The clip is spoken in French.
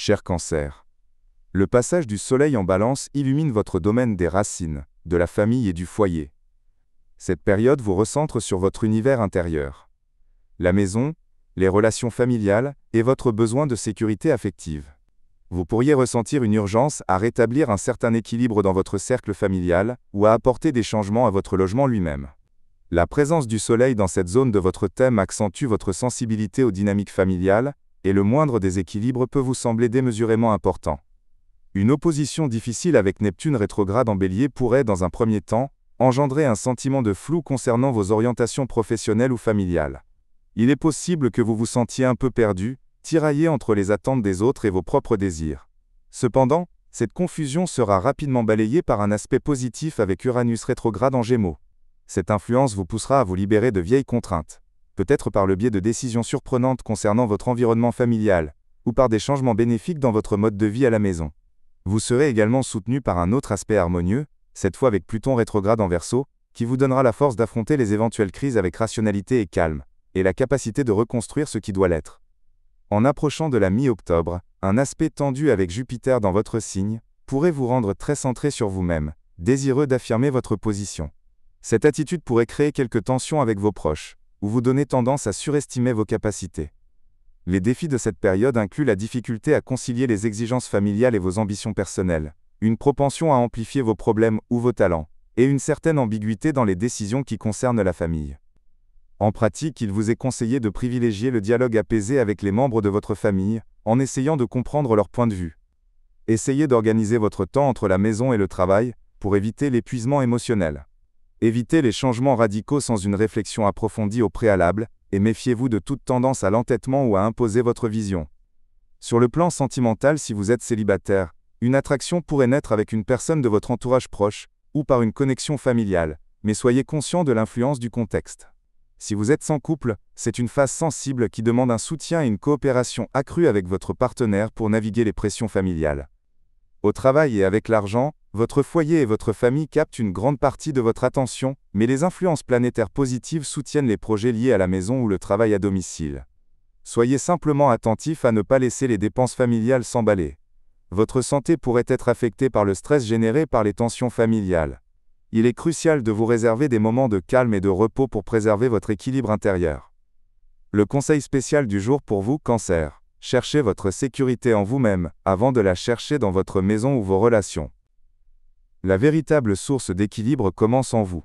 Cher Cancer. Le passage du Soleil en Balance illumine votre domaine des racines, de la famille et du foyer. Cette période vous recentre sur votre univers intérieur. La maison, les relations familiales et votre besoin de sécurité affective. Vous pourriez ressentir une urgence à rétablir un certain équilibre dans votre cercle familial ou à apporter des changements à votre logement lui-même. La présence du Soleil dans cette zone de votre thème accentue votre sensibilité aux dynamiques familiales, et le moindre déséquilibre peut vous sembler démesurément important. Une opposition difficile avec Neptune rétrograde en Bélier pourrait, dans un premier temps, engendrer un sentiment de flou concernant vos orientations professionnelles ou familiales. Il est possible que vous vous sentiez un peu perdu, tiraillé entre les attentes des autres et vos propres désirs. Cependant, cette confusion sera rapidement balayée par un aspect positif avec Uranus rétrograde en Gémeaux. Cette influence vous poussera à vous libérer de vieilles contraintes, peut-être par le biais de décisions surprenantes concernant votre environnement familial, ou par des changements bénéfiques dans votre mode de vie à la maison. Vous serez également soutenu par un autre aspect harmonieux, cette fois avec Pluton rétrograde en Verseau, qui vous donnera la force d'affronter les éventuelles crises avec rationalité et calme, et la capacité de reconstruire ce qui doit l'être. En approchant de la mi-octobre, un aspect tendu avec Jupiter dans votre signe pourrait vous rendre très centré sur vous-même, désireux d'affirmer votre position. Cette attitude pourrait créer quelques tensions avec vos proches, ou vous donner tendance à surestimer vos capacités. Les défis de cette période incluent la difficulté à concilier les exigences familiales et vos ambitions personnelles, une propension à amplifier vos problèmes ou vos talents, et une certaine ambiguïté dans les décisions qui concernent la famille. En pratique, il vous est conseillé de privilégier le dialogue apaisé avec les membres de votre famille, en essayant de comprendre leur point de vue. Essayez d'organiser votre temps entre la maison et le travail, pour éviter l'épuisement émotionnel. Évitez les changements radicaux sans une réflexion approfondie au préalable, et méfiez-vous de toute tendance à l'entêtement ou à imposer votre vision. Sur le plan sentimental, si vous êtes célibataire, une attraction pourrait naître avec une personne de votre entourage proche, ou par une connexion familiale, mais soyez conscient de l'influence du contexte. Si vous êtes sans couple, c'est une phase sensible qui demande un soutien et une coopération accrue avec votre partenaire pour naviguer les pressions familiales. Au travail et avec l'argent, votre foyer et votre famille captent une grande partie de votre attention, mais les influences planétaires positives soutiennent les projets liés à la maison ou le travail à domicile. Soyez simplement attentif à ne pas laisser les dépenses familiales s'emballer. Votre santé pourrait être affectée par le stress généré par les tensions familiales. Il est crucial de vous réserver des moments de calme et de repos pour préserver votre équilibre intérieur. Le conseil spécial du jour pour vous, Cancer. Cherchez votre sécurité en vous-même, avant de la chercher dans votre maison ou vos relations. La véritable source d'équilibre commence en vous.